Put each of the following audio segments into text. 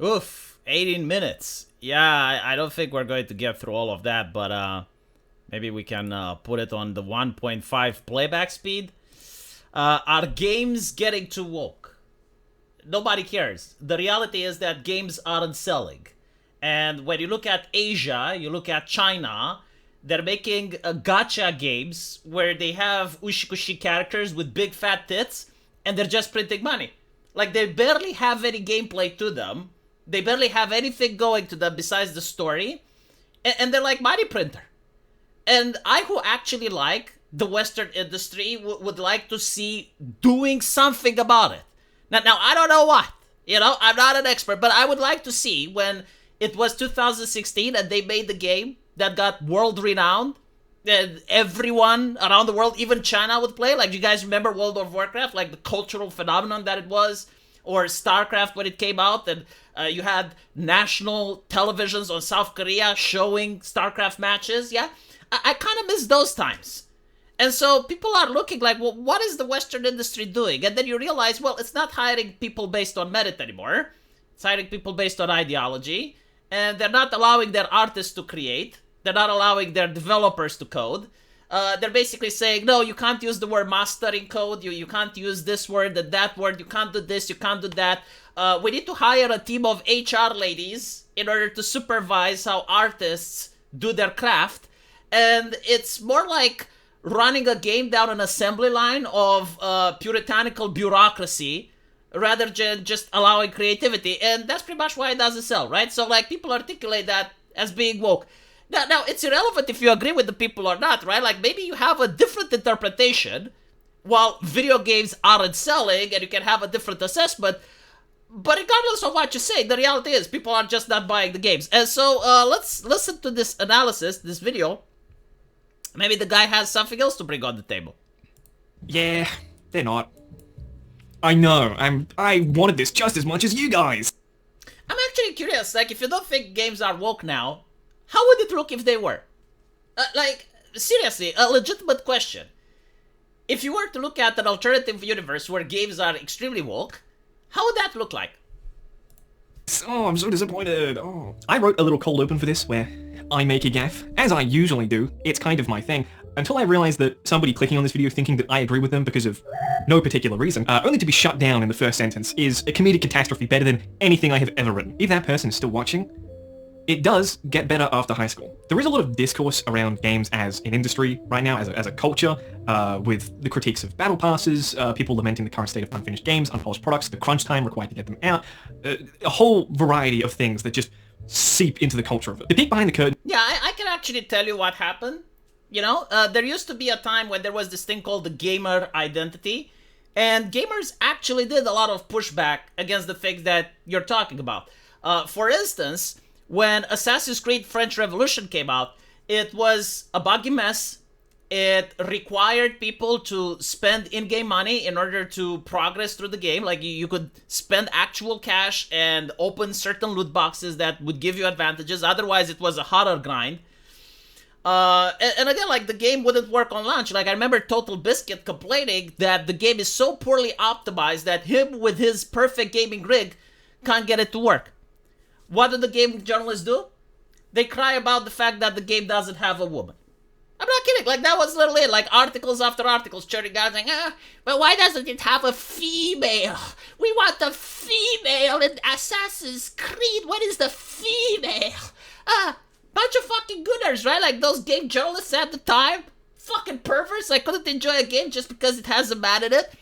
Oof, 18 minutes. Yeah, I don't think we're going to get through all of that, but maybe we can put it on the 1.5 playback speed. Are games getting too woke? Nobody cares. The reality is that games aren't selling. And when you look at Asia, you look at China, they're making gacha games where they have ushikushi characters with big fat tits, and they're just printing money. Like, they barely have any gameplay to them. They barely have anything going to them besides the story. And they're like money printer. And I, who actually like the Western industry, would like to see doing something about it. Now, I don't know what. I'm not an expert, but I would like to see when it was 2016 and they made the game that got world renowned. And everyone around the world, even China, would play. Like, you guys remember World of Warcraft? Like, the cultural phenomenon that it was. Or StarCraft when it came out. And you had national televisions on South Korea showing StarCraft matches. Yeah, I kind of miss those times. And so people are looking like, well, what is the Western industry doing? And then you realize, well, it's not hiring people based on merit anymore. It's hiring people based on ideology. And they're not allowing their artists to create. They're not allowing their developers to code. They're basically saying, no, you can't use the word master in code. You can't use this word and that word. You can't do this. You can't do that. We need to hire a team of HR ladies in order to supervise how artists do their craft. And it's more like running a game down an assembly line of puritanical bureaucracy rather than just allowing creativity. And that's pretty much why it doesn't sell, right? So, like, people articulate that as being woke. Now, it's irrelevant if you agree with the people or not, right? Like, maybe you have a different interpretation while video games aren't selling, and you can have a different assessment. But regardless of what you say, the reality is people are just not buying the games. And so, let's listen to this analysis, this video. Maybe the guy has something else to bring on the table. Yeah, they're not. I know, I wanted this just as much as you guys. I'm actually curious, like, if you don't think games are woke now, how would it look if they were? Like, seriously, a legitimate question. If you were to look at an alternative universe where games are extremely woke, how would that look like? Oh, I'm so disappointed. Oh. I wrote a little cold open for this where I make a gaffe. As I usually do, it's kind of my thing. Until I realized that somebody clicking on this video thinking that I agree with them because of no particular reason, only to be shut down in the first sentence, is a comedic catastrophe better than anything I have ever written. If that person is still watching, it does get better after high school. There is a lot of discourse around games as an industry right now, as a culture, with the critiques of battle passes, people lamenting the current state of unfinished games, unpolished products, the crunch time required to get them out, a whole variety of things that just seep into the culture of it. The peek behind the curtain. Yeah, I can actually tell you what happened. There used to be a time when there was this thing called the gamer identity, and gamers actually did a lot of pushback against the things that you're talking about. For instance, when Assassin's Creed French Revolution came out, it was a buggy mess. It required people to spend in-game money in order to progress through the game. Like, you could spend actual cash and open certain loot boxes that would give you advantages. Otherwise, it was a horror grind. And again, like, the game wouldn't work on launch. Like, I remember Total Biscuit complaining that the game is so poorly optimized that him with his perfect gaming rig can't get it to work. What do the game journalists do? They cry about the fact that the game doesn't have a woman. I'm not kidding. Like, that was literally it. Like, articles after articles churning out saying, but why doesn't it have a female? We want a female in Assassin's Creed. What is the female? Bunch of fucking gooners, right? Like, those game journalists at the time. Fucking perverts. I couldn't enjoy a game just because it has a man in it.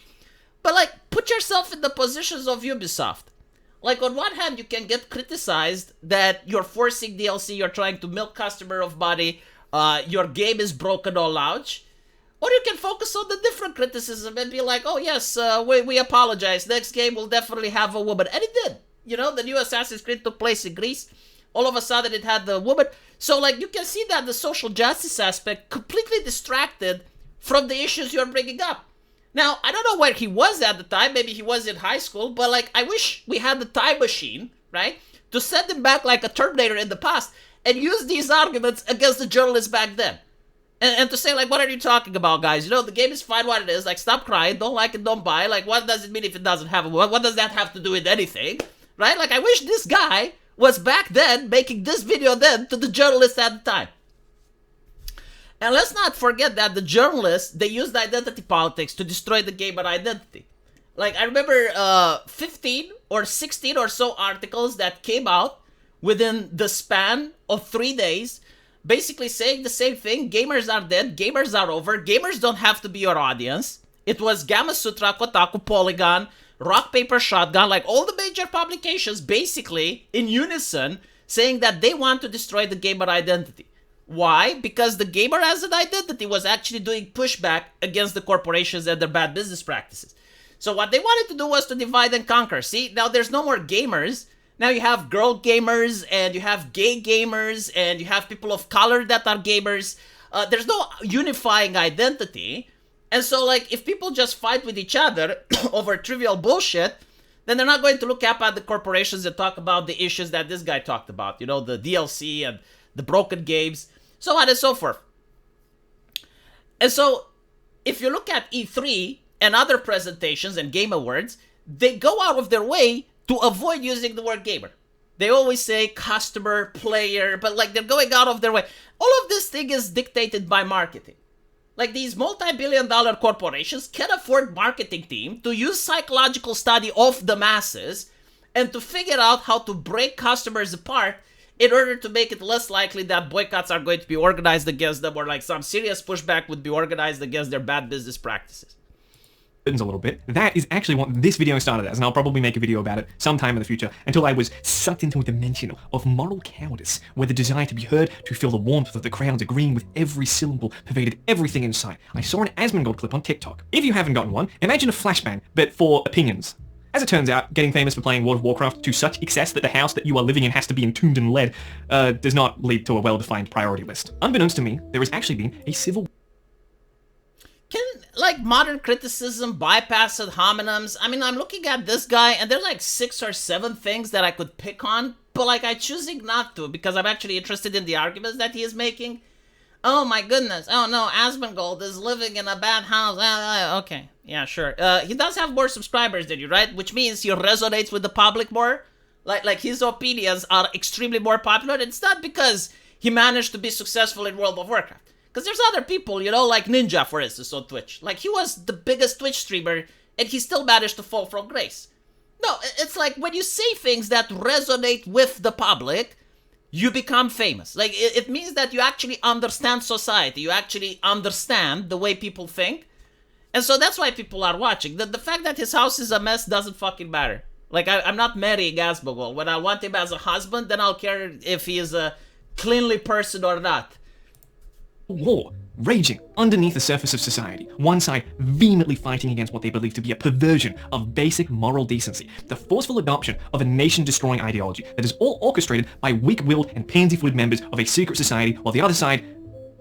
But, like, put yourself in the positions of Ubisoft. Like, on one hand, you can get criticized that you're forcing DLC, you're trying to milk customer of money, your game is broken or launch. Or you can focus on the different criticism and be like, oh yes, we apologize, next game will definitely have a woman. And it did. The new Assassin's Creed took place in Greece. All of a sudden it had the woman. So, like, you can see that the social justice aspect completely distracted from the issues you're bringing up. Now, I don't know where he was at the time. Maybe he was in high school. But, like, I wish we had the time machine, right? To send him back like a Terminator in the past and use these arguments against the journalists back then. And to say, like, what are you talking about, guys? The game is fine what it is. Like, stop crying. Don't like it, don't buy. Like, what does it mean if it doesn't have a... What does that have to do with anything? right? Like, I wish this guy was back then making this video then to the journalists at the time. And let's not forget that the journalists, they used identity politics to destroy the gamer identity. Like, I remember 15 or 16 or so articles that came out within the span of 3 days, basically saying the same thing. Gamers are dead, gamers are over, gamers don't have to be your audience. It was Gamma Sutra, Kotaku, Polygon, Rock, Paper, Shotgun, like all the major publications basically in unison saying that they want to destroy the gamer identity. Why? Because the gamer as an identity was actually doing pushback against the corporations and their bad business practices. So what they wanted to do was to divide and conquer. See, now there's no more gamers. Now you have girl gamers, and you have gay gamers, and you have people of color that are gamers. There's no unifying identity. And so, like, if people just fight with each other over trivial bullshit, then they're not going to look up at the corporations and talk about the issues that this guy talked about. You know, the DLC and the broken games, so on and so forth. And so, if you look at E3 and other presentations and Game Awards, they go out of their way to avoid using the word gamer. They always say customer, player, but like they're going out of their way. All of this thing is dictated by marketing. Like these multi-billion-dollar corporations can afford marketing team to use psychological study of the masses and to figure out how to break customers apart in order to make it less likely that boycotts are going to be organized against them, or like some serious pushback would be organized against their bad business practices. A little bit. That is actually what this video started as, and I'll probably make a video about it sometime in the future, until I was sucked into a dimension of moral cowardice, where the desire to be heard, to feel the warmth of the crowds agreeing with every syllable, pervaded everything in sight. I saw an Asmongold clip on TikTok. If you haven't gotten one, imagine a flashbang, but for opinions. As it turns out, getting famous for playing World of Warcraft to such excess that the house that you are living in has to be entombed in lead, does not lead to a well-defined priority list. Unbeknownst to me, there has actually been a civil... Can, like, modern criticism bypass ad hominems? I mean, I'm looking at this guy, and there's like 6 or 7 things that I could pick on, but like, I'm choosing not to, because I'm actually interested in the arguments that he is making. Oh my goodness, oh no, Asmongold is living in a bad house. Okay, yeah, sure. He does have more subscribers than you, right? Which means he resonates with the public more. Like his opinions are extremely more popular. It's not because he managed to be successful in World of Warcraft. Because there's other people, you know, like Ninja, for instance, on Twitch. Like, he was the biggest Twitch streamer, and he still managed to fall from grace. No, it's like, when you say things that resonate with the public, you become famous. Like, it means that you actually understand society. You actually understand the way people think. And so that's why people are watching. The fact that his house is a mess doesn't fucking matter. Like, I'm not marrying Asmongold. When I want him as a husband, then I'll care if he is a cleanly person or not. War raging underneath the surface of society, one side vehemently fighting against what they believe to be a perversion of basic moral decency, the forceful adoption of a nation-destroying ideology that is all orchestrated by weak-willed and pansy-footed members of a secret society, while the other side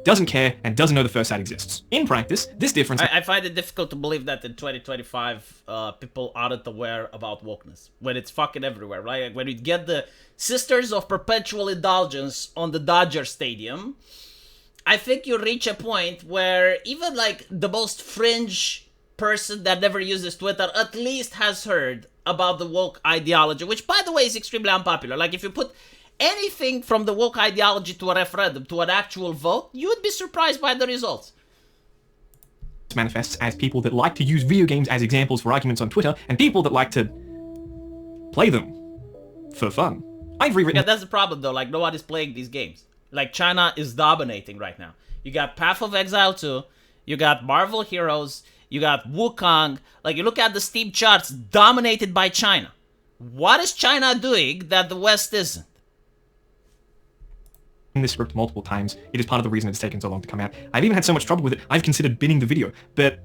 doesn't care and doesn't know the first side exists. In practice, this difference... I find it difficult to believe that in 2025, people aren't aware about wokeness, when it's fucking everywhere, right? Like when you get the Sisters of Perpetual Indulgence on the Dodger Stadium, I think you reach a point where even like the most fringe person that never uses Twitter at least has heard about the woke ideology, which by the way is extremely unpopular. Like if you put anything from the woke ideology to a referendum, to an actual vote, you would be surprised by the results. Manifests as people that like to use video games as examples for arguments on Twitter, and people that like to play them for fun. I've rewritten... Yeah, that's the problem though, like no one is playing these games. Like, China is dominating right now. You got Path of Exile 2, you got Marvel Heroes, you got Wukong. Like, you look at the Steam charts, dominated by China. What is China doing that the West isn't? In this script multiple times. It is part of the reason it's taken so long to come out. I've even had so much trouble with it, I've considered binning the video, but...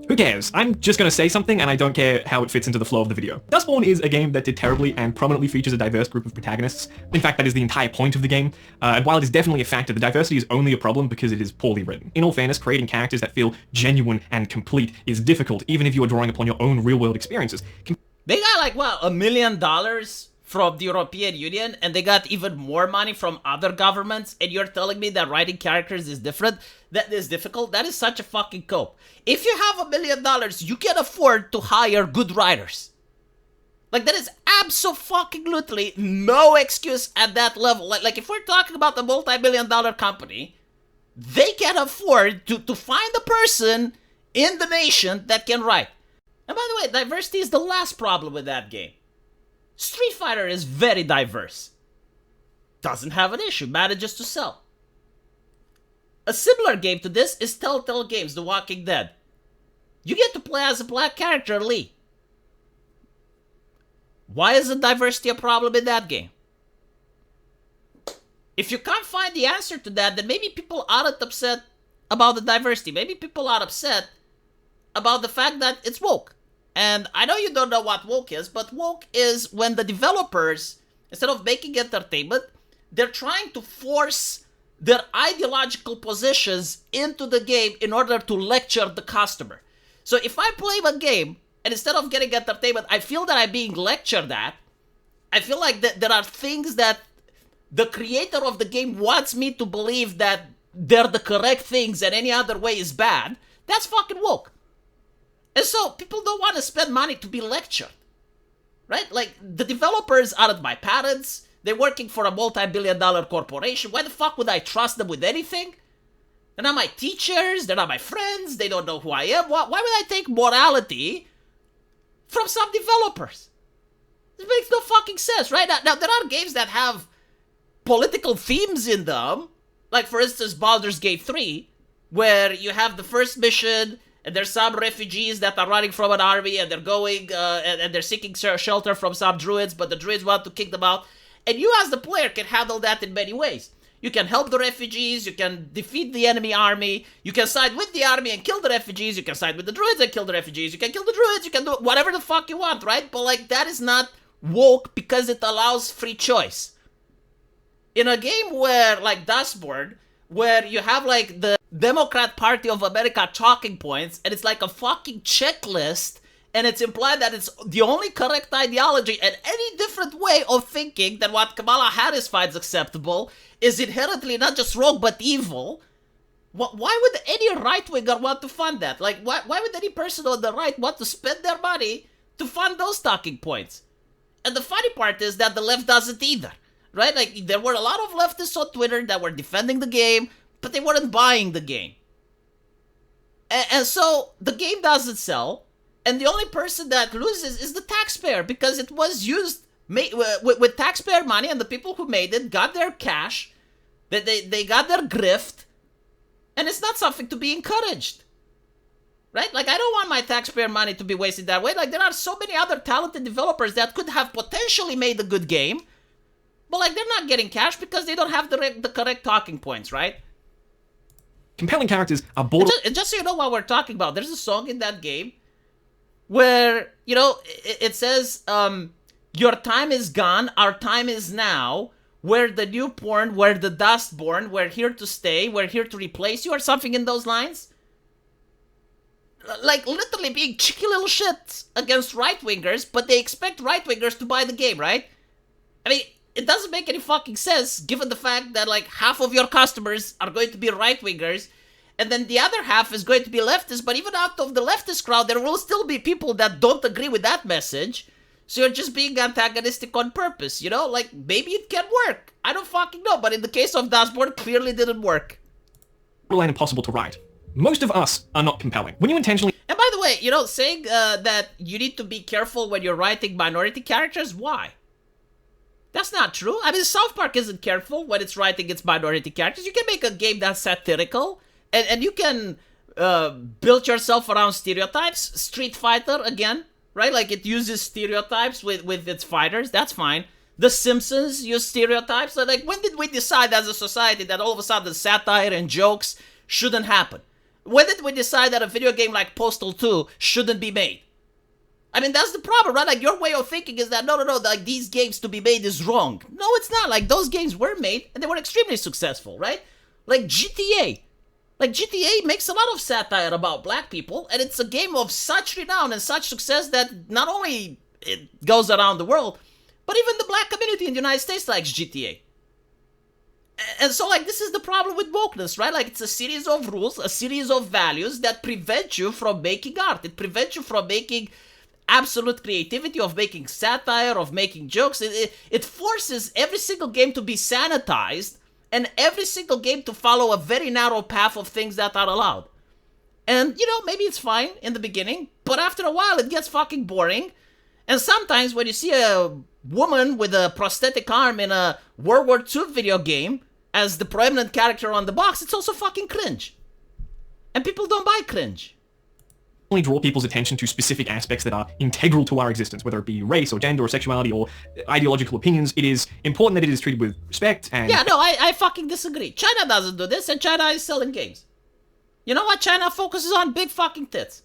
who cares? I'm just gonna say something and I don't care how it fits into the flow of the video. Dustborn is a game that did terribly and prominently features a diverse group of protagonists. In fact, that is the entire point of the game. And while it is definitely a factor, the diversity is only a problem because it is poorly written. In all fairness, creating characters that feel genuine and complete is difficult, even if you are drawing upon your own real-world experiences. They got like, what, $1 million from the European Union, and they got even more money from other governments, and you're telling me that writing characters is different? That is difficult? That is such a fucking cope. If you have $1 million, you can afford to hire good writers. Like, that is absolutely no excuse at that level. Like if we're talking about a multi-billion-dollar company, they can afford to find a person in the nation that can write. And by the way, diversity is the last problem with that game. Street Fighter is very diverse. Doesn't have an issue, manages to sell. A similar game to this is Telltale Games, The Walking Dead. You get to play as a black character, Lee. Why isn't diversity a problem in that game? If you can't find the answer to that, then maybe people aren't upset about the diversity. Maybe people are upset about the fact that it's woke. And I know you don't know what woke is, but woke is when the developers, instead of making entertainment, they're trying to force their ideological positions into the game in order to lecture the customer. So if I play a game, and instead of getting entertainment, I feel that I'm being lectured at, I feel like there are things that the creator of the game wants me to believe that they're the correct things and any other way is bad, that's fucking woke. And so people don't want to spend money to be lectured, right? Like, the developers aren't my parents. They're working for a multi-billion-dollar corporation. Why the fuck would I trust them with anything? They're not my teachers. They're not my friends. They don't know who I am. Why would I take morality from some developers? This makes no fucking sense, right? Now, there are games that have political themes in them. Like, for instance, Baldur's Gate 3, where you have the first mission, and there's some refugees that are running from an army, and they're going, and they're seeking shelter from some druids, but the druids want to kick them out. And you as the player can handle that in many ways. You can help the refugees, you can defeat the enemy army, you can side with the army and kill the refugees, you can side with the druids and kill the refugees, you can kill the druids, you can do whatever the fuck you want, right? But like, that is not woke because it allows free choice. In a game where, like Dustboard, where you have like the Democrat Party of America talking points, and it's like a fucking checklist, and it's implied that it's the only correct ideology, and any different way of thinking than what Kamala Harris finds acceptable is inherently not just wrong but evil. Why would any right-winger want to fund that? Like, why would any person on the right want to spend their money to fund those talking points? And the funny part is that the left doesn't either, right? Like, there were a lot of leftists on Twitter that were defending the game, but they weren't buying the game. And so the game doesn't sell, and the only person that loses is the taxpayer, because it was used with taxpayer money, and the people who made it got their cash, they got their grift, and it's not something to be encouraged, right? Like, I don't want my taxpayer money to be wasted that way. Like, there are so many other talented developers that could have potentially made a good game, but like, they're not getting cash because they don't have the correct talking points, right? Compelling characters are border... Just so you know what we're talking about, there's a song in that game where, you know, it says, your time is gone, our time is now, we're the newborn, we're the dustborn, we're here to stay, we're here to replace you, or something in those lines. Like, literally being cheeky little shits against right-wingers, but they expect right-wingers to buy the game, right? I mean, it doesn't make any fucking sense, given the fact that, like, half of your customers are going to be right-wingers, and then the other half is going to be leftists, but even out of the leftist crowd, there will still be people that don't agree with that message, so you're just being antagonistic on purpose, you know? Like, maybe it can work. I don't fucking know, but in the case of Dashboard, clearly didn't work. Borderline impossible to write. Most of us are not compelling. When you intentionally... And by the way, you know, saying that you need to be careful when you're writing minority characters, why? That's not true. I mean, South Park isn't careful when it's writing its minority characters. You can make a game that's satirical, and you can build yourself around stereotypes. Street Fighter, again, right? Like, it uses stereotypes with its fighters. That's fine. The Simpsons use stereotypes. Like, when did we decide as a society that all of a sudden satire and jokes shouldn't happen? When did we decide that a video game like Postal 2 shouldn't be made? I mean, that's the problem, right? Like, your way of thinking is that, no, like, these games to be made is wrong. No, it's not. Like, those games were made, and they were extremely successful, right? Like, GTA. Like, GTA makes a lot of satire about black people, and it's a game of such renown and such success that not only it goes around the world, but even the black community in the United States likes GTA. And so, like, this is the problem with wokeness, right? Like, it's a series of rules, a series of values that prevent you from making art. It prevents you from making absolute creativity, of making satire, of making jokes. It forces every single game to be sanitized and every single game to follow a very narrow path of things that are allowed. And, maybe it's fine in the beginning, but after a while it gets fucking boring. And sometimes when you see a woman with a prosthetic arm in a World War II video game as the prominent character on the box, it's also fucking cringe. And people don't buy cringe. Only draw people's attention to specific aspects that are integral to our existence, whether it be race or gender or sexuality or ideological opinions. It is important that it is treated with respect and... Yeah, no, I fucking disagree. China doesn't do this, and China is selling games. You know what? China focuses on big fucking tits.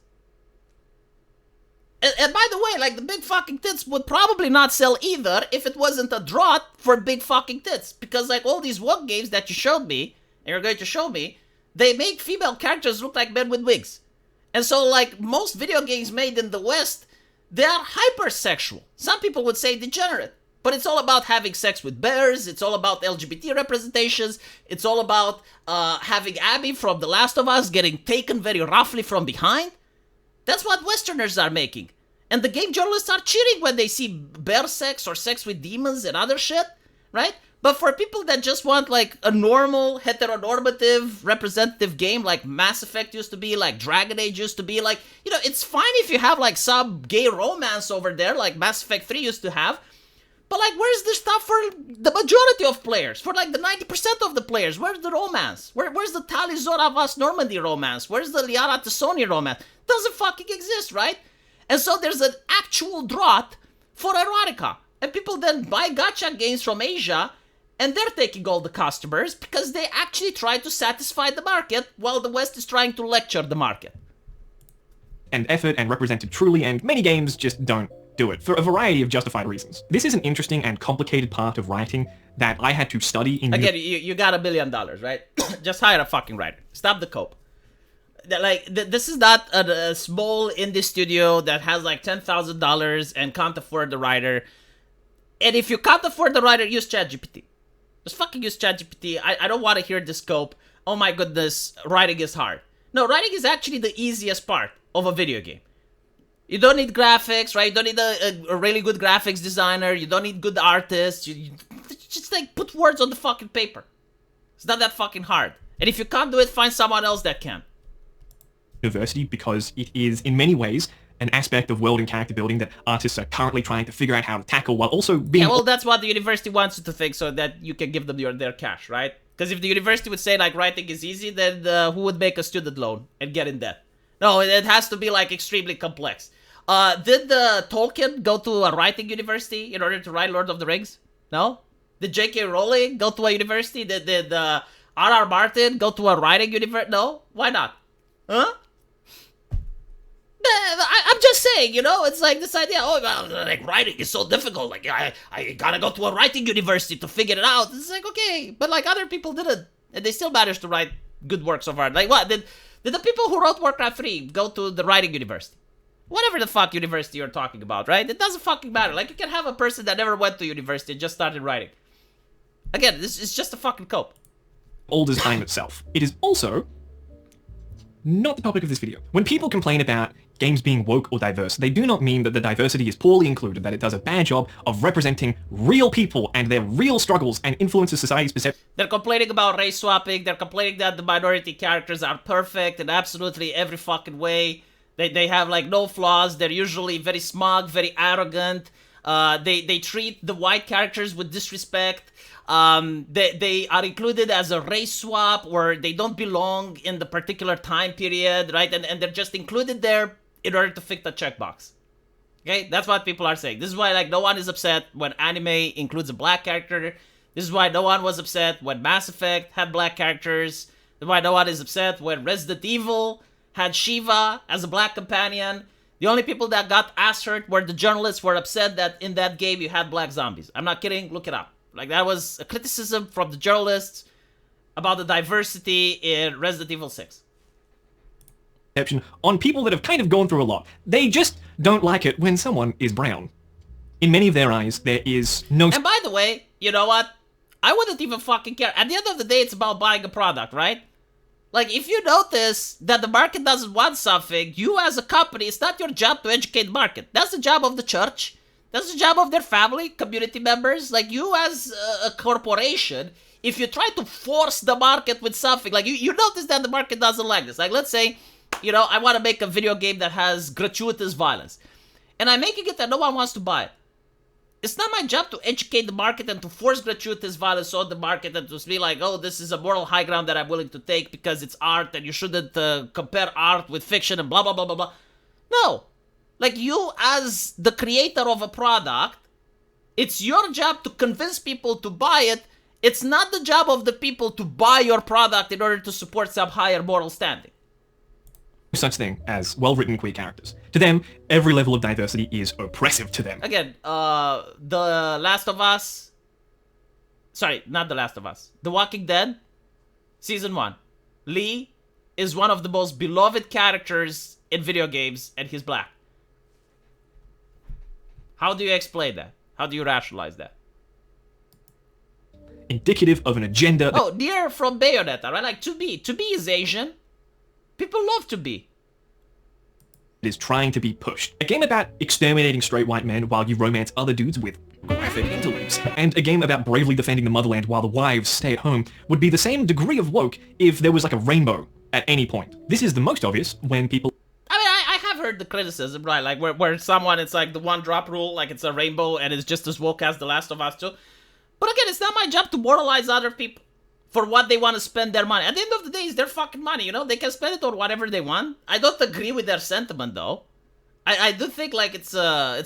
And by the way, like, the big fucking tits would probably not sell either if it wasn't a drought for big fucking tits. Because, like, all these woke games that you showed me, and you're going to show me, they make female characters look like men with wigs. And so, like, most video games made in the West, they are hypersexual. Some people would say degenerate. But it's all about having sex with bears, it's all about LGBT representations, it's all about having Abby from The Last of Us getting taken very roughly from behind. That's what Westerners are making. And the game journalists are cheering when they see bear sex or sex with demons and other shit, right? But for people that just want, like, a normal, heteronormative, representative game like Mass Effect used to be, like Dragon Age used to be, like, it's fine if you have, like, some gay romance over there like Mass Effect 3 used to have. But, like, where's the stuff for the majority of players? For, like, the 90% of the players? Where's the romance? Where's the Tali Zoravas Normandy romance? Where's the Liara Tassoni romance? Doesn't fucking exist, right? And so there's an actual drought for erotica. And people then buy gacha games from Asia, and they're taking all the customers because they actually try to satisfy the market while the West is trying to lecture the market. And effort and represented truly, and many games just don't do it for a variety of justified reasons. This is an interesting and complicated part of writing that I had to study in... Again, you got $1 billion, right? Just hire a fucking writer. Stop the cope. Like, this is not a small indie studio that has like $10,000 and can't afford the writer. And if you can't afford the writer, use ChatGPT. Just fucking use ChatGPT. I don't want to hear the scope. Oh my goodness, writing is hard. No, writing is actually the easiest part of a video game. You don't need graphics, right? You don't need a really good graphics designer. You don't need good artists. You just, like, put words on the fucking paper. It's not that fucking hard. And if you can't do it, find someone else that can. University, because it is, in many ways, an aspect of world and character building that artists are currently trying to figure out how to tackle while also being... Yeah, well, that's what the university wants you to think so that you can give them their cash, right? Because if the university would say, like, writing is easy, then who would make a student loan and get in debt? No, it has to be, like, extremely complex. Did Tolkien go to a writing university in order to write Lord of the Rings? No? Did J.K. Rowling go to a university? Did R.R. Martin go to a writing university? No? Why not? Huh? I'm just saying, it's like this idea, like, writing is so difficult, like, I gotta go to a writing university to figure it out. It's like, okay, but, like, other people didn't, and they still managed to write good works of art. Like, what, did the people who wrote Warcraft 3 go to the writing university? Whatever the fuck university you're talking about, right? It doesn't fucking matter. Like, you can have a person that never went to university and just started writing. Again, this is just a fucking cope. Old as time itself. It is also not the topic of this video. When people complain about games being woke or diverse, they do not mean that the diversity is poorly included, that it does a bad job of representing real people and their real struggles and influences society's perception. They're complaining about race swapping, they're complaining that the minority characters are perfect in absolutely every fucking way. They have, like, no flaws, they're usually very smug, very arrogant, they treat the white characters with disrespect. They are included as a race swap, or they don't belong in the particular time period, right? And they're just included there in order to fit the checkbox. Okay, that's what people are saying. This is why, like, no one is upset when anime includes a black character. This is why no one was upset when Mass Effect had black characters. This is why no one is upset when Resident Evil had Shiva as a black companion. The only people that got ass hurt were the journalists who were upset that in that game you had black zombies. I'm not kidding, look it up. Like, that was a criticism from the journalists about the diversity in Resident Evil 6. On people that have kind of gone through a lot. They just don't like it when someone is brown. In many of their eyes, there is no... And by the way, you know what? I wouldn't even fucking care. At the end of the day, it's about buying a product, right? Like, if you notice that the market doesn't want something, you as a company, it's not your job to educate the market. That's the job of the church. That's the job of their family, community members. Like, you as a corporation, if you try to force the market with something, like, you notice that the market doesn't like this. Like, let's say, I want to make a video game that has gratuitous violence. And I'm making it that no one wants to buy it. It's not my job to educate the market and to force gratuitous violence on the market and to be like, oh, this is a moral high ground that I'm willing to take because it's art and you shouldn't compare art with fiction and blah, blah, blah, blah, blah. No. Like, you as the creator of a product, it's your job to convince people to buy it. It's not the job of the people to buy your product in order to support some higher moral standing. Such thing as well-written queer characters. To them, every level of diversity is oppressive to them. Again, The Last of Us... Sorry, not The Last of Us. The Walking Dead, Season 1. Lee is one of the most beloved characters in video games, and he's black. How do you explain that? How do you rationalize that? Indicative of an agenda... Oh, Nier from Bayonetta, right? Like, to be is Asian. People love to be. It is trying to be pushed. A game about exterminating straight white men while you romance other dudes with graphic interludes. And a game about bravely defending the motherland while the wives stay at home would be the same degree of woke if there was like a rainbow at any point. This is the most obvious when people... I mean, I have heard the criticism, right? Like, where someone, it's like the one drop rule, like it's a rainbow and it's just as woke as The Last of Us 2. But again, it's not my job to moralize other people for what they want to spend their money. At the end of the day, it's their fucking money, They can spend it on whatever they want. I don't agree with their sentiment, though. I do think, like, it's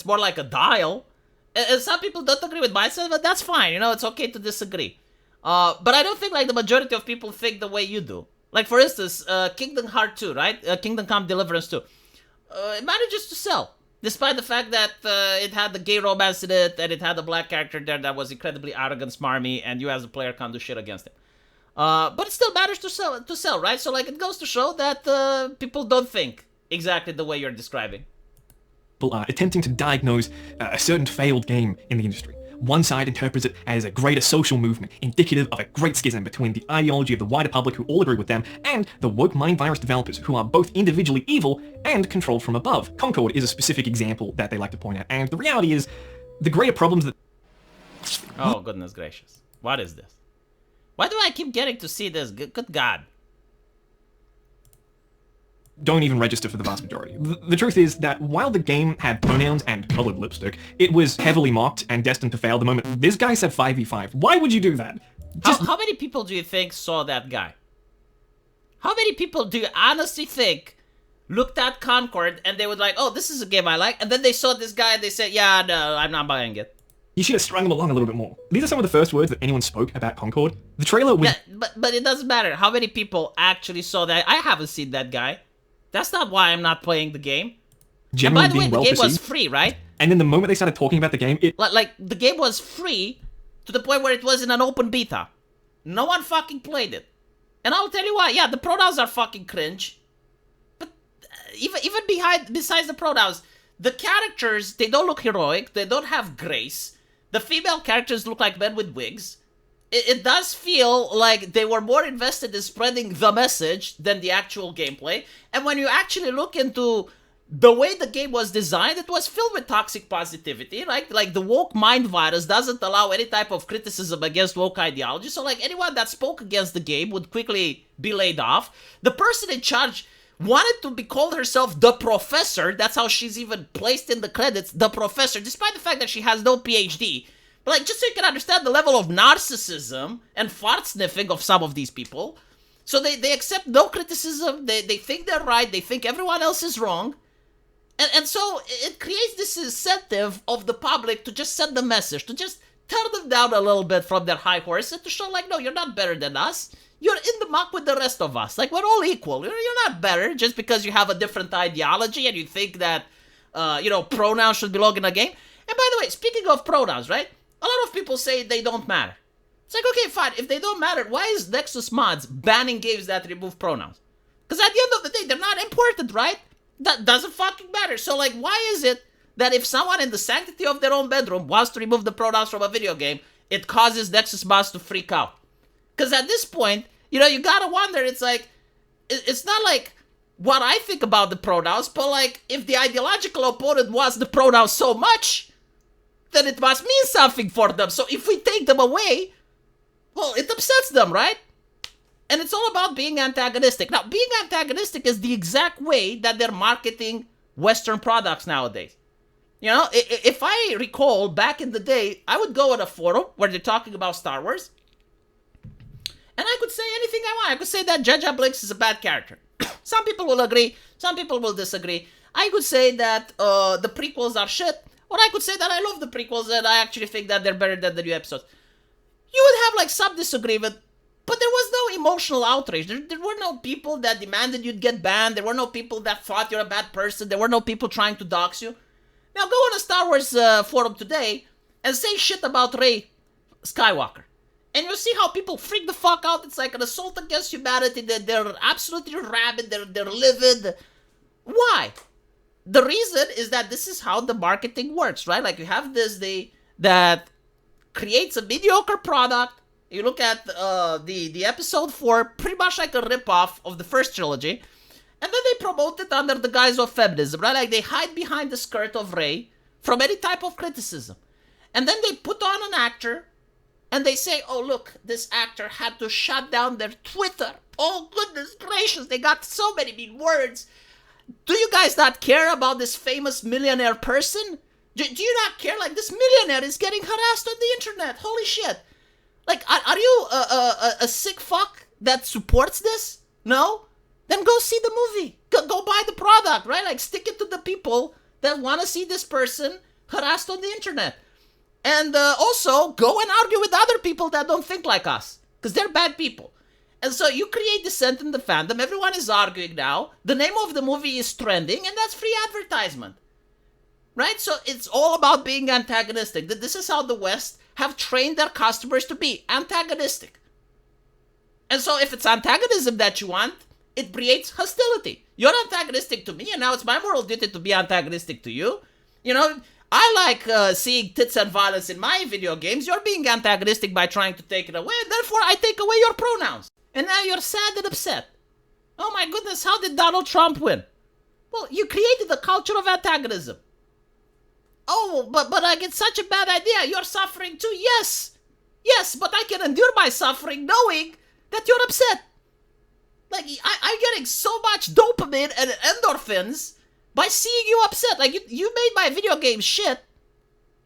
more like a dial. And some people don't agree with my sentiment, but that's fine, it's okay to disagree. But I don't think, like, the majority of people think the way you do. Like, for instance, Kingdom Hearts 2, right? Kingdom Come Deliverance 2. It manages to sell. Despite the fact that it had the gay romance in it, and it had a black character there that was incredibly arrogant, smarmy, and you as a player can't do shit against him. But it still managed to sell, right? So, like, it goes to show that people don't think exactly the way you're describing. People are attempting to diagnose a certain failed game in the industry. One side interprets it as a greater social movement, indicative of a great schism between the ideology of the wider public who all agree with them, and the woke mind virus developers who are both individually evil and controlled from above. Concord is a specific example that they like to point out, and the reality is, the greater problems that... Oh, goodness gracious. What is this? Why do I keep getting to see this? Good God. Don't even register for the vast majority. The truth is that while the game had pronouns and colored lipstick, it was heavily mocked and destined to fail the moment this guy said 5v5. Why would you do that? How many people do you think saw that guy? How many people do you honestly think looked at Concord and they would like, oh, this is a game I like, and then they saw this guy and they said, yeah, no, I'm not buying it. You should have strung him along a little bit more. These are some of the first words that anyone spoke about Concord. The trailer was... Yeah, but it doesn't matter. How many people actually saw that? I haven't seen that guy. That's not why I'm not playing the game. And by the way, the game was free, right? And then the moment they started talking about the game, Like, the game was free to the point where it was in an open beta. No one fucking played it. And I'll tell you why. Yeah, the pronouns are fucking cringe. But even besides the pronouns, the characters, they don't look heroic. They don't have grace. The female characters look like men with wigs. It does feel like they were more invested in spreading the message than the actual gameplay. And when you actually look into the way the game was designed, it was filled with toxic positivity, right? Like, the woke mind virus doesn't allow any type of criticism against woke ideology. So, like, anyone that spoke against the game would quickly be laid off. The person in charge wanted to be called herself the professor. That's how she's even placed in the credits, the professor, despite the fact that she has no PhD. But, like, just so you can understand the level of narcissism and fart sniffing of some of these people. So they accept no criticism, they think they're right, they think everyone else is wrong. And so it creates this incentive of the public to just send the message, to just turn them down a little bit from their high horse and to show, like, no, you're not better than us. You're in the muck with the rest of us. Like, we're all equal. You're not better just because you have a different ideology and you think that, pronouns should belong in a game. And by the way, speaking of pronouns, right? A lot of people say they don't matter. It's like, okay, fine. If they don't matter, why is Nexus Mods banning games that remove pronouns? Because at the end of the day, they're not important, right? That doesn't fucking matter. So, like, why is it that if someone in the sanctity of their own bedroom wants to remove the pronouns from a video game, it causes Nexus Mods to freak out? Because at this point, you gotta wonder, it's like, it's not like what I think about the pronouns, but like if the ideological opponent wants the pronouns so much, then it must mean something for them. So if we take them away, well, it upsets them, right? And it's all about being antagonistic. Now, being antagonistic is the exact way that they're marketing Western products nowadays. You know, if I recall back in the day, I would go at a forum where they're talking about Star Wars, and I could say anything I want. I could say that Jar Jar Binks is a bad character. Some people will agree, some people will disagree. I could say that the prequels are shit, or I could say that I love the prequels and I actually think that they're better than the new episodes. You would have like some disagreement, but there was no emotional outrage. There were no people that demanded you'd get banned. There were no people that thought you're a bad person. There were no people trying to dox you. Now go on a Star Wars forum today and say shit about Rey Skywalker. And you'll see how people freak the fuck out. It's like an assault against humanity. They're absolutely rabid. They're livid. Why? The reason is that this is how the marketing works, right? Like you have this that creates a mediocre product. You look at the episode 4, pretty much like a ripoff of the first trilogy. And then they promote it under the guise of feminism, right? Like they hide behind the skirt of Rey from any type of criticism. And then they put on an actor and they say, oh, look, this actor had to shut down their Twitter. Oh, goodness gracious, they got so many mean words. Do you guys not care about this famous millionaire person? Do you not care? Like, this millionaire is getting harassed on the internet. Holy shit. Like, are you a sick fuck that supports this? No? Then go see the movie. Go buy the product, right? Like, stick it to the people that want to see this person harassed on the internet. And also, go and argue with other people that don't think like us. Because they're bad people. And so you create dissent in the fandom. Everyone is arguing now. The name of the movie is trending, and that's free advertisement. Right? So it's all about being antagonistic. This is how the West have trained their customers to be antagonistic. And so if it's antagonism that you want, it creates hostility. You're antagonistic to me, and now it's my moral duty to be antagonistic to you. You know, I like seeing tits and violence in my video games. You're being antagonistic by trying to take it away, and therefore I take away your pronouns. And now you're sad and upset. Oh my goodness, how did Donald Trump win? Well, you created a culture of antagonism. Oh, but like, it's such a bad idea. You're suffering too. Yes, but I can endure my suffering knowing that you're upset. Like, I'm getting so much dopamine and endorphins by seeing you upset. Like, you made my video game shit.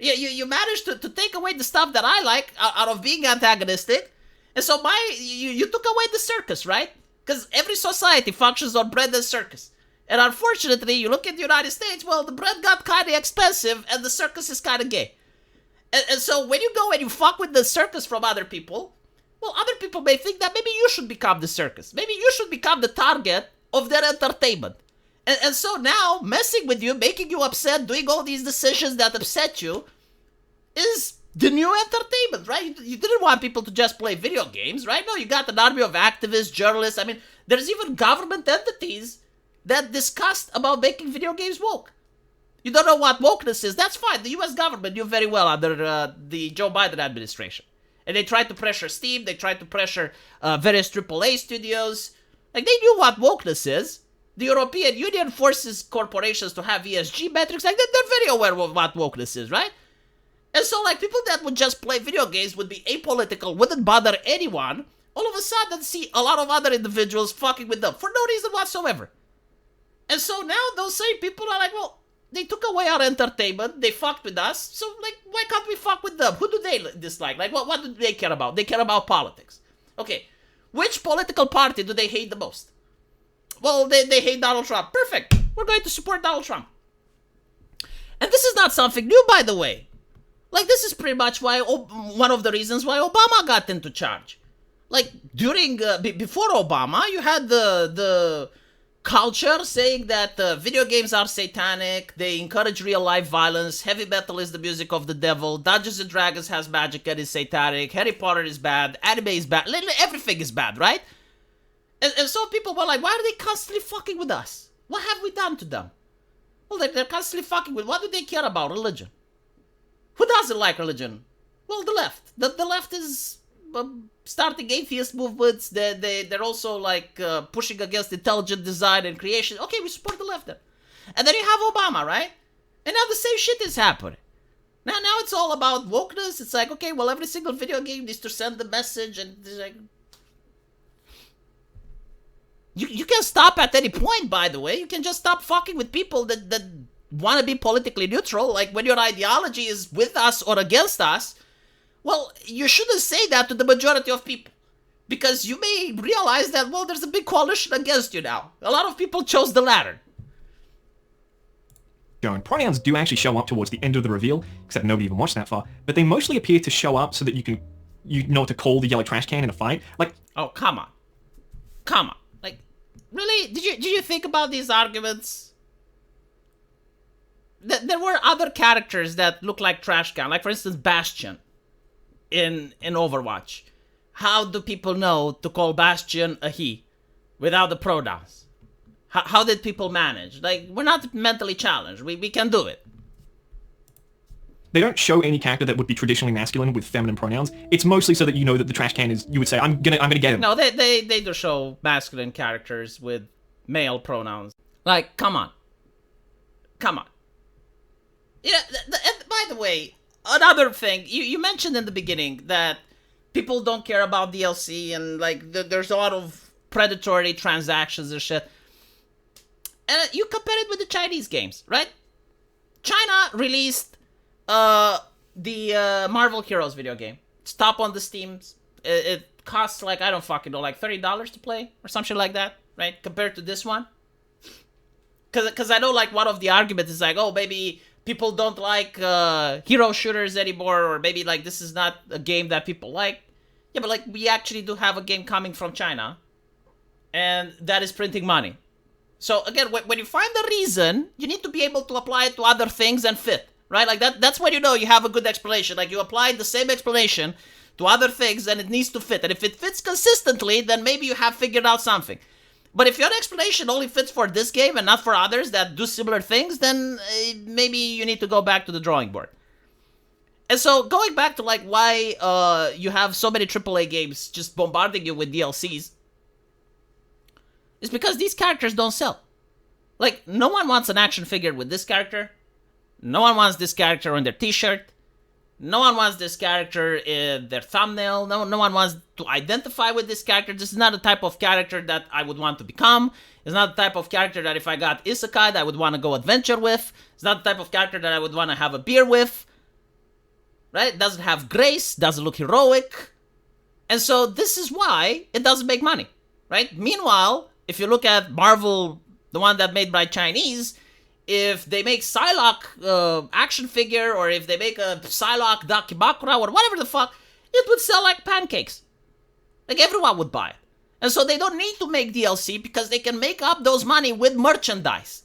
You managed to take away the stuff that I like out of being antagonistic. And so you took away the circus, right? Because every society functions on bread and circus. And unfortunately, you look at the United States, well, the bread got kind of expensive and the circus is kind of gay. And so when you go and you fuck with the circus from other people, well, other people may think that maybe you should become the circus. Maybe you should become the target of their entertainment. And so now, messing with you, making you upset, doing all these decisions that upset you, is the new entertainment, right? You didn't want people to just play video games, right? No, you got an army of activists, journalists. I mean, there's even government entities that discussed about making video games woke. You don't know what wokeness is? That's fine. The US government knew very well under the Joe Biden administration. And they tried to pressure Steam. They tried to pressure various AAA studios. Like, they knew what wokeness is. The European Union forces corporations to have ESG metrics. Like, they're very aware of what wokeness is, right? And so, like, people that would just play video games would be apolitical, wouldn't bother anyone, all of a sudden see a lot of other individuals fucking with them for no reason whatsoever. And so now those same people are like, well, they took away our entertainment, they fucked with us, so, like, why can't we fuck with them? Who do they dislike? Like, what do they care about? They care about politics. Okay, which political party do they hate the most? Well, they hate Donald Trump. Perfect. We're going to support Donald Trump. And this is not something new, by the way. Like, this is pretty much why one of the reasons why Obama got into charge. Like, during, before Obama, you had the culture saying that video games are satanic, they encourage real-life violence, heavy metal is the music of the devil, Dungeons & Dragons has magic and is satanic, Harry Potter is bad, anime is bad, everything is bad, right? And so people were like, why are they constantly fucking with us? What have we done to them? Well, they're constantly fucking with, what do they care about? Religion. Who doesn't like religion? Well, the left. The left is starting atheist movements. They're also like pushing against intelligent design and creation. Okay, we support the left then. And then you have Obama, right? And now the same shit is happening. Now it's all about wokeness. It's like, okay, well, every single video game needs to send the message, and it's like, you can stop at any point. By the way, you can just stop fucking with people that want to be politically neutral. Like when your ideology is with us or against us, well, you shouldn't say that to the majority of people, because you may realize that, well, there's a big coalition against you now. A lot of people chose the latter. Pronouns do actually show up towards the end of the reveal, except nobody even watched that far, but they mostly appear to show up so that you know what to call the yellow trash can in a fight. Like, oh, come on. Like, really? Did you think about these arguments? There were other characters that look like trash can, like for instance Bastion in Overwatch. How do people know to call Bastion a he without the pronouns? How did people manage? Like, we're not mentally challenged. We can do it. They don't show any character that would be traditionally masculine with feminine pronouns. It's mostly so that you know that the trash can is, you would say, I'm gonna get him. No, they do show masculine characters with male pronouns. Like, come on. Yeah, and by the way, another thing, you mentioned in the beginning that people don't care about DLC and like there's a lot of predatory transactions and shit. And you compare it with the Chinese games, right? China released the Marvel Heroes video game. It's top on the Steams. It costs like, I don't fucking know, like $30 to play or something like that, right? Compared to this one. Because I know like one of the arguments is like, oh, maybe people don't like hero shooters anymore, or maybe like this is not a game that people like. Yeah, but like we actually do have a game coming from China, and that is printing money. So again, when you find the reason, you need to be able to apply it to other things and fit, right? Like that's when you know you have a good explanation. Like you applied the same explanation to other things and it needs to fit. And if it fits consistently, then maybe you have figured out something. But if your explanation only fits for this game and not for others that do similar things, then maybe you need to go back to the drawing board. And so going back to like why you have so many AAA games just bombarding you with DLCs, is because these characters don't sell. Like, no one wants an action figure with this character. No one wants this character on their t-shirt. No one wants this character in their thumbnail. No one wants to identify with this character. This is not the type of character that I would want to become. It's not the type of character that if I got isekai, I would want to go adventure with. It's not the type of character that I would want to have a beer with. Right? It doesn't have grace. Doesn't look heroic. And so this is why it doesn't make money. Right? Meanwhile, if you look at Marvel, the one that made by Chinese, if they make Psylocke action figure, or if they make a Psylocke Dakimakura, or whatever the fuck, it would sell like pancakes. Like everyone would buy it. And so they don't need to make DLC because they can make up those money with merchandise.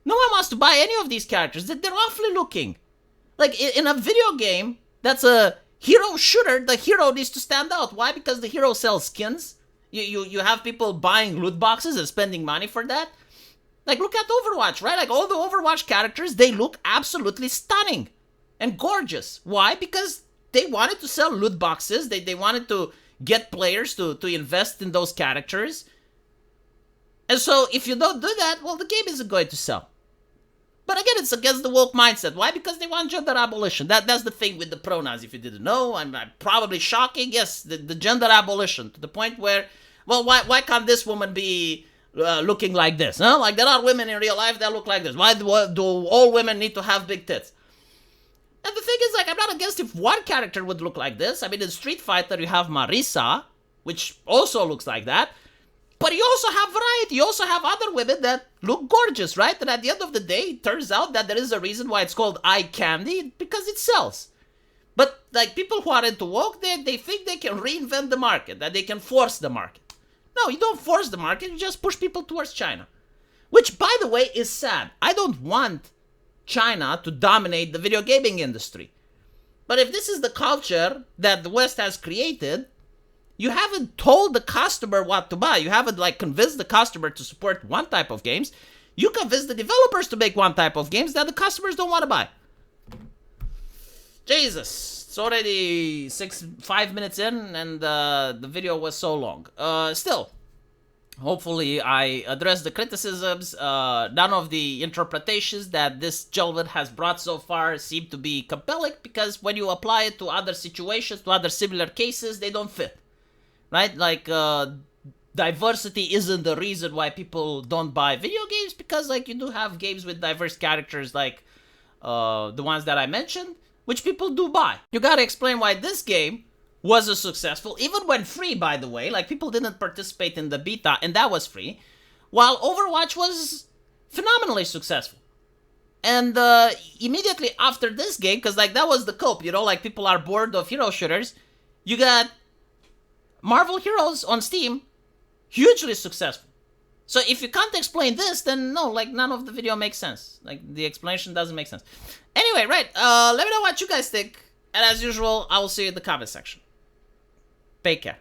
No one wants to buy any of these characters. They're awfully looking. Like in a video game that's a hero shooter, the hero needs to stand out. Why? Because the hero sells skins. You have people buying loot boxes and spending money for that. Like, look at Overwatch, right? Like, all the Overwatch characters, they look absolutely stunning and gorgeous. Why? Because they wanted to sell loot boxes. They wanted to get players to invest in those characters. And so, if you don't do that, well, the game isn't going to sell. But again, it's against the woke mindset. Why? Because they want gender abolition. That's the thing with the pronouns, if you didn't know. I'm probably shocking. Yes, the gender abolition, to the point where, well, why can't this woman be looking like this? Huh? Like, there are women in real life that look like this. Why do all women need to have big tits? And the thing is, like, I'm not against if one character would look like this. I mean, in Street Fighter, you have Marisa, which also looks like that. But you also have variety. You also have other women that look gorgeous, right? And at the end of the day, it turns out that there is a reason why it's called eye candy, because it sells. But, like, people who are into woke, they think they can reinvent the market, that they can force the market. No, you don't force the market, you just push people towards China. Which, by the way, is sad. I don't want China to dominate the video gaming industry. But if this is the culture that the West has created, you haven't told the customer what to buy. You haven't, like, convinced the customer to support one type of games. You convince the developers to make one type of games that the customers don't want to buy. Jesus. It's already 5 minutes in, and the video was so long. Still, hopefully I addressed the criticisms. None of the interpretations that this gentleman has brought so far seem to be compelling, because when you apply it to other situations, to other similar cases, they don't fit. Right? Like, diversity isn't the reason why people don't buy video games, because, like, you do have games with diverse characters, like the ones that I mentioned, which people do buy. You gotta explain why this game wasn't successful, even when free, by the way. Like, people didn't participate in the beta, and that was free, while Overwatch was phenomenally successful. And immediately after this game, because, like, that was the cope, you know, like, people are bored of hero shooters, you got Marvel Heroes on Steam, hugely successful. So if you can't explain this, then no, like, none of the video makes sense. Like, the explanation doesn't make sense. Anyway, right, let me know what you guys think. And as usual, I will see you in the comment section. Take care.